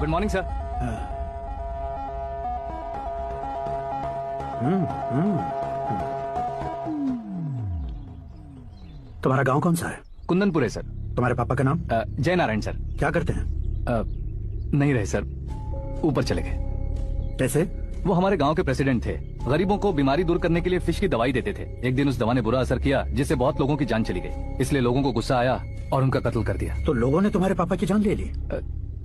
Good morning sir. तुम्हारा गांव कौन सा है? कुंदनपुर है सर। तुम्हारे पापा का नाम? जय नारायण सर। क्या करते हैं? नहीं रहे सर, ऊपर चले गए। कैसे? वो हमारे गांव के प्रेसिडेंट थे। गरीबों को बीमारी दूर करने के लिए फिश की दवाई देते थे। एक दिन उस दवा ने बुरा असर किया, जिससे बहुत लोगों की जान चली गई। इसलिए लोगों को गुस्सा आया और उनका कत्ल कर दिया। तो लोगों ने तुम्हारे पापा की जान ले ली?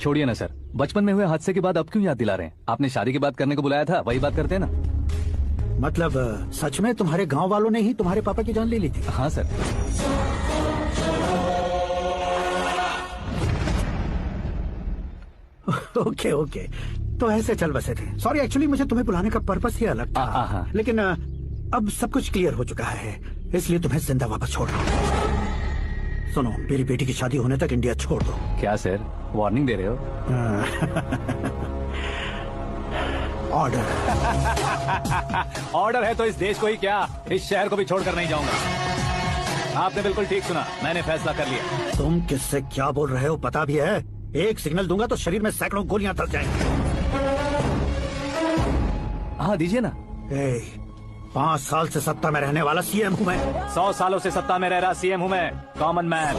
छोड़िए ना सर, बचपन में हुए हादसे के बाद अब क्यों याद दिला रहे हैं? आपने शादी की बात करने को बुलाया था, वही बात करते हैं ना। मतलब सच में तुम्हारे गांव वालों ने ही तुम्हारे पापा की जान ले ली थी? हाँ सर। ओके ओके, तो ऐसे चल बसे थे। सॉरी, एक्चुअली मुझे तुम्हें बुलाने का पर्पस ही अलग था। लेकिन अब सब कुछ क्लियर हो चुका है, इसलिए तुम्हें जिंदा वापस छोड़ रहा हूँ। सुनो, मेरी बेटी की शादी होने तक इंडिया छोड़ दो। क्या सर, वार्निंग दे रहे हो? ऑर्डर। ऑर्डर है तो इस देश को ही क्या, इस शहर को भी छोड़कर नहीं जाऊंगा। आपने बिल्कुल ठीक सुना, मैंने फैसला कर लिया। तुम किससे क्या बोल रहे हो पता भी है? एक सिग्नल दूंगा तो शरीर में सैकड़ों गोलियां चल जाएंगी। हाँ दीजिए ना। 5 साल से सत्ता में रहने वाला सीएम हूँ मैं। 100 सालों से सत्ता में रह रहा सीएम हूँ मैं। Common man,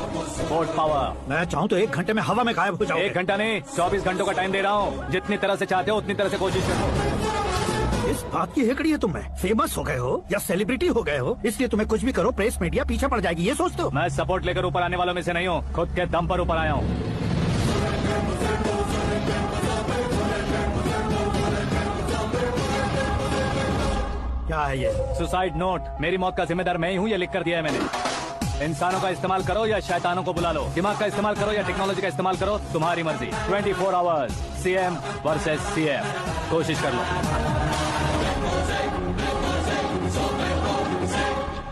vote power. मैं चाहूँ तो 1 घंटे में हवा में गायब हो जाऊँ। 1 घंटा नहीं, 24 घंटों का टाइम दे रहा हूँ। जितनी तरह से चाहते हो उतनी तरह से कोशिश करो। इस बात की हेकड़ी है तुम्हें? फेमस हो गए हो या सेलिब्रिटी हो गए हो, इसलिए तुम्हें कुछ भी करो प्रेस मीडिया पीछे पड़ जाएगी, ये सोचते हो? मैं सपोर्ट लेकर ऊपर आने वालों में से नहीं हूँ, खुद के दम पर ऊपर आया हूँ। क्या है ये? Suicide note. मेरी मौत का जिम्मेदार मैं ही हूँ, ये लिख कर दिया है मैंने। इंसानों का इस्तेमाल करो या शैतानों को बुला लो, दिमाग का इस्तेमाल करो या टेक्नोलॉजी का इस्तेमाल करो, तुम्हारी मर्जी। 24 आवर्स, सीएम वर्सेस सीएम। कोशिश कर लो।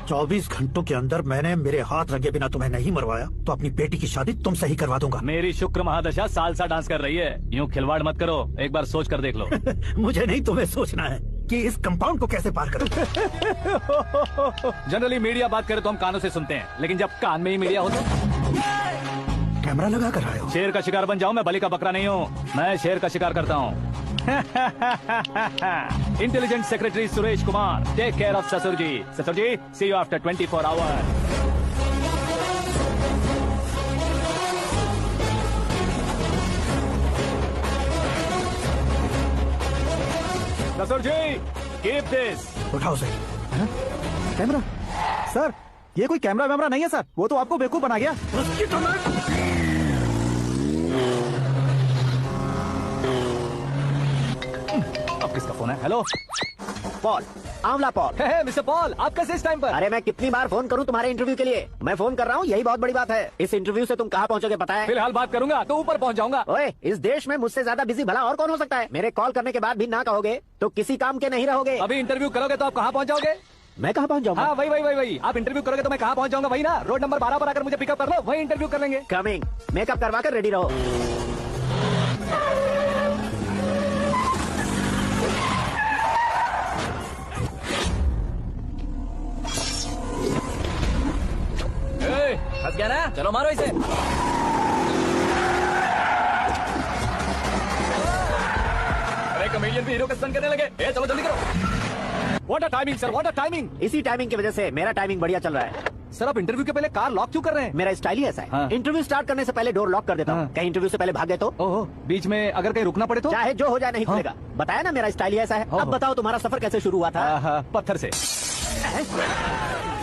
24 घंटों के अंदर मैंने मेरे हाथ रंगे बिना तुम्हें नहीं मरवाया तो अपनी बेटी की शादी तुमसे ही करवा दूंगा। मेरी शुक्र महादशा सालसा डांस कर रही है, यूँ खिलवाड़ मत करो, एक बार सोच कर देख लो। मुझे नहीं, तुम्हें सोचना है कि इस कंपाउंड को कैसे पार करूं। जनरली मीडिया बात करे तो हम कानों से सुनते हैं, लेकिन जब कान में ही मीडिया हो तो कैमरा लगा कर आए हो? शेर का शिकार बन जाऊं, मैं बलि का बकरा नहीं हूँ, मैं शेर का शिकार करता हूँ। Intelligent secretary Suresh Kumar, take care of ससुर जी। ससुर जी, सी यू आफ्टर 24 आवर्स। ससुर जी, कीप दिस। उठाओ सही। कैमरा? सर, ये कोई कैमरा वैमरा नहीं है सर, वो तो आपको बेवकूफ बना गया। अब किसका फोन है? हेलो पॉल, आंवला पॉल। मिस्टर पॉल, आप कैसे इस टाइम पर? अरे मैं कितनी बार फोन करूं तुम्हारे इंटरव्यू के लिए? मैं फोन कर रहा हूं, यही बहुत बड़ी बात है। इस इंटरव्यू से तुम कहां पहुंचोगे पता है? फिलहाल बात करूंगा तो ऊपर पहुंच जाऊंगा। ओए, इस देश में मुझसे ज्यादा बिजी भला और कौन हो सकता है? मेरे कॉल करने के बाद भी ना कहोगे तो किसी काम के नहीं रहोगे। अभी इंटरव्यू करोगे तो आप कहाँ पहुंच जाओगे? मैं कहां पहुंच जाऊंगा? हाँ वही। आप इंटरव्यू करोगे तो मैं कहाँ पहुंच जाऊंगा? वही ना, रोड नंबर 12 पर आकर मुझे पिकअप कर लो, वही इंटरव्यू कर लेंगे। कमिंग। मेकअप करवा कर रेडी रहो। फंस गया ना, चलो मारो इसे। अरे कमेडियन भी हीरो का स्टंट करने लगे। चलो जल्दी करो। What a timing sir, what a timing. इसी टाइमिंग की वजह से मेरा टाइमिंग बढ़िया चल रहा है। सर आप इंटरव्यू के पहले कार लॉक क्यों कर रहे हैं? मेरा स्टाइल ही ऐसा है। हाँ। इंटरव्यू स्टार्ट करने से पहले डोर लॉक कर देता हूँ। हाँ। कहीं इंटरव्यू से पहले भाग गए तो? ओहो, बीच में अगर कहीं रुकना पड़े तो? चाहे जो हो जाए नहीं हाँ। खुलेगा। बताया ना मेरा स्टाइल ही ऐसा है। अब बताओ तुम्हारा सफर कैसे शुरू हुआ था? पत्थर से।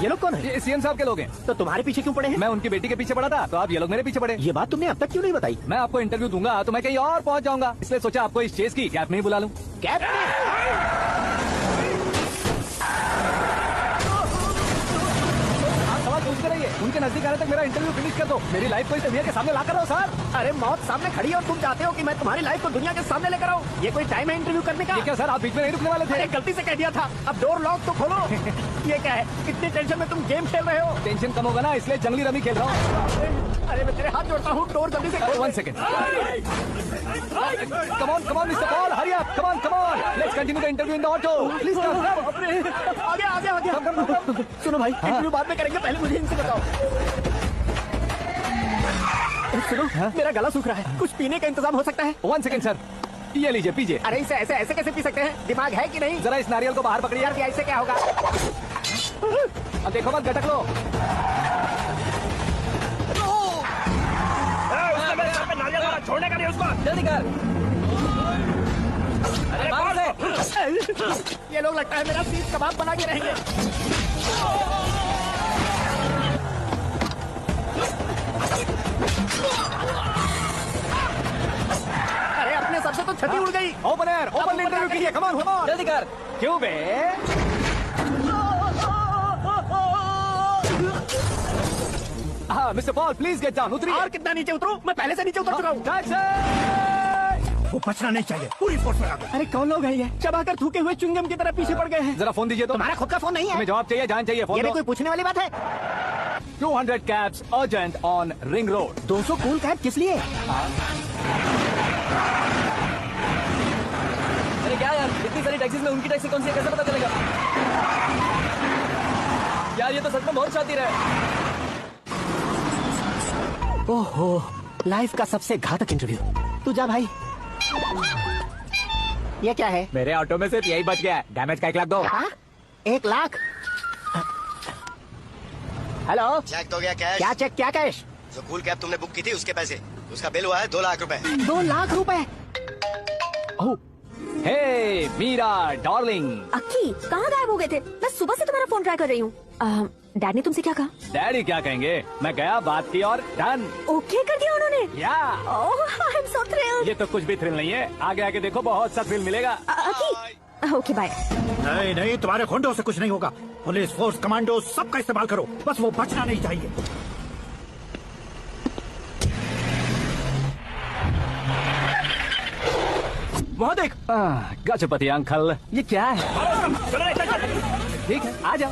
ये लोग कौन है? ये सीएम साहब के लोग हैं। तो तुम्हारे पीछे क्यों पड़े हैं? मैं उनकी बेटी के पीछे पड़ा था, तो आप ये लोग मेरे पीछे पड़े। ये बात तुमने अब तक क्यों नहीं बताई? मैं आपको इंटरव्यू दूंगा तो मैं कहीं और पहुंच जाऊंगा, इसलिए सोचा आपको इस चेस की कैप में ही बुला लूं। कैप में? आप सवाल पूछते रहिए, उनके नजदीक आने तक मेरा इंटरव्यू फिनिश कर दो। मेरी लाइफ को इस दुनिया के सामने ला कर दो सर। अरे मौत सामने खड़ी है और तुम चाहते हो कि मैं तुम्हारी लाइफ को दुनिया के सामने लेकर आऊं? ये कोई टाइम है इंटरव्यू करने का? ये क्या सर, आप बीच में नहीं रुकने वाले थे? अरे गलती से कह दिया था, अब डोर लॉक तो खोलो। ये क्या है, इतनी टेंशन में तुम गेम खेल रहे हो? टेंशन कम होगा ना, इसलिए जंगली रमी खेल रहा हूँ। अरे मैं तेरे हाथ जोड़ता हूँ, डोर जल्दी से खोलो। 1 second. Come on, Mr. Paul, hurry up. Come on. Let's continue the interview in the auto. Please come. आगे। सुनो भाई, इंटरव्यू बाद में करेंगे, पहले मुझे इनसे बताओ। सुनो, मेरा गला सूख रहा है, कुछ पीने का इंतजाम हो सकता है? 1 सेकंड सर, ये लीजिए पीजिए। अरे इसे ऐसे ऐसे कैसे पी सकते हैं? दिमाग है कि नहीं? जरा इस नारियल को बाहर पकड़िए। यार ऐसे क्या होगा? अब देखो मत गटक लो। छोड़ने का नहीं उसको। जल्दी कर। अरे बाहर से। ये लोग लगता है मेरा सीख कबाब बना के रहेंगे। अरे अपने सबसे तो छती उड़ गई। ओपन एयर, ओपन इंटरव्यू कीजिए। कम ऑन, जल्दी कर। क्यों बे? हाँ mister Paul, please get down. उतरिए। और कितना नीचे उतरूं? मैं पहले से नीचे उतर चुका हूँ। टैक्सी! वो बचना नहीं चाहिए, पूरी फोर्स लगा दो। अरे कौन लोग हैं ये? चबाकर थूके हुए चुंगम की तरह पीछे पड़ गए हैं। जरा फोन दीजिए तो। तुम्हारा खुद का फोन नहीं है? हमें जवाब चाहिए, जान चाहिए। ये फोन भी दो। कोई पूछने वाली बात है? 200 cabs urgent on Ring Road. 200 cool cab किस लिए? अरे क्या यार, इतनी सारी टैक्सीज में उनकी टैक्सी कौन सी है, कैसे पता चलेगा? यार ये तो सच में बहुत शातिर है। ओहो, लाइफ का सबसे घातक इंटरव्यू। तू जा भाई। ये क्या है? मेरे ऑटो में सिर्फ यही बच गया है। डैमेज का 1 लाख दो। हाँ? 1 लाख? हेलो, चेक तो गया कैश। क्या चेक, क्या कैश? जो कूल कैब तुमने बुक की थी उसके पैसे, उसका बिल हुआ है 2 लाख रुपए। 2 लाख रुपए? ओह, हे मीरा डार्लिंग। अक्की, कहाँ गायब हो गए थे? मैं सुबह से तुम्हारा फोन ट्राई कर रही हूँ। डैड ने तुमसे क्या कहा? डैडी क्या कहेंगे, मैं गया, बात की और डन। ओके कर दिया उन्होंने? या ओह, आई एम सो थ्रिल्ड। ये तो कुछ भी थ्रिल नहीं है, आगे आगे देखो बहुत सा थ्रिल मिलेगा। अक्की, ओके बाय। नहीं नहीं, तुम्हारे गुंडों से कुछ नहीं होगा। पुलिस फोर्स, कमांडो, सबका इस्तेमाल करो, बस वो बचना नहीं चाहिए। वहाँ देख। गजपति अंकल, ये क्या है? ठीक है, आ जाओ।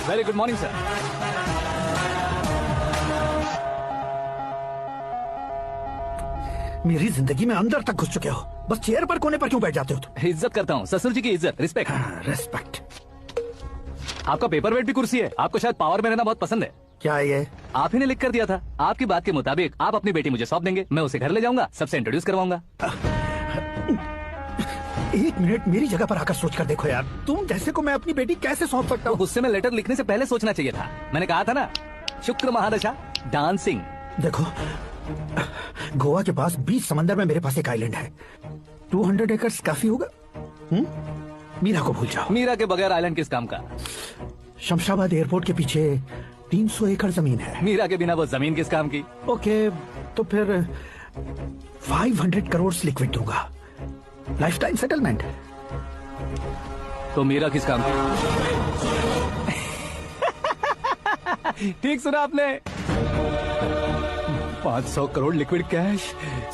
Very good morning sir. मेरी जिंदगी में अंदर तक घुस चुके हो, बस चेयर पर कोने पर क्यों बैठ जाते हो तुम? इज्जत करता हूँ, ससुर जी की इज्जत, रिस्पेक्ट। रेस्पेक्ट। आपका पेपर वेट भी कुर्सी है, आपको शायद पावर में रहना बहुत पसंद है। क्या ये? आप ही ने लिख कर दिया था, आपकी बात के मुताबिक आप अपनी बेटी मुझे सौंप देंगे, मैं उसे घर ले जाऊंगा, सबसे इंट्रोड्यूस करवाऊंगा। 1 मिनट मेरी जगह पर आकर सोच कर देखो यार, तुम जैसे को मैं अपनी बेटी कैसे सौंप सकता तो हूँ? गुस्से में लेटर लिखने से पहले सोचना चाहिए था। मैंने कहा था ना, शुक्र महादशा डांसिंग। देखो, गोवा के पास बीच समंदर में मेरे पास एक आइलैंड है। 200 एकर्स काफी होगा। मीरा को भूल जाओ। मीरा के बगैर आइलैंड किस काम का? शमशाबाद एयरपोर्ट के पीछे 300 एकड़ जमीन है। मीरा के बिना वो जमीन किस काम की? ओके, तो फिर 500 करोड़ लिक्विड दूंगा। Life time settlement. तो मीरा किस काम की? ठीक सुना आपने, 500 करोड़ लिक्विड कैश।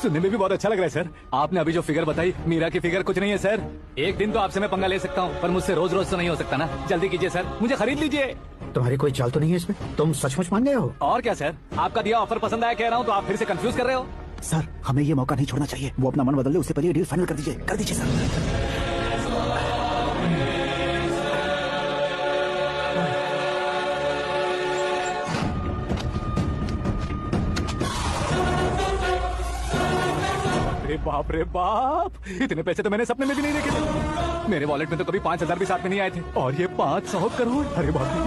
सुनने में भी बहुत अच्छा लग रहा है सर। आपने अभी जो फिगर बताई, मीरा की फिगर कुछ नहीं है सर। एक दिन तो आपसे मैं पंगा ले सकता हूँ, पर मुझसे रोज रोज तो नहीं हो सकता ना। जल्दी कीजिए सर, मुझे खरीद लीजिए। तुम्हारी कोई चाल तो नहीं है इसमें? तुम सचमुच मान गए हो? और क्या सर, आपका दिया ऑफर पसंद आया कह रहा हूँ, तो आप फिर से कंफ्यूज कर रहे हो। सर, हमें ये मौका नहीं छोड़ना चाहिए। वो अपना मन बदल ले, उससे पहले डील फाइनल कर दीजिए। कर दीजिए सर। अरे बाप रे बाप, इतने पैसे तो मैंने सपने में भी नहीं देखे थे। मेरे वॉलेट में तो कभी 5,000 भी साथ में नहीं आए थे, और ये 500 करोड़। अरे बाप रे।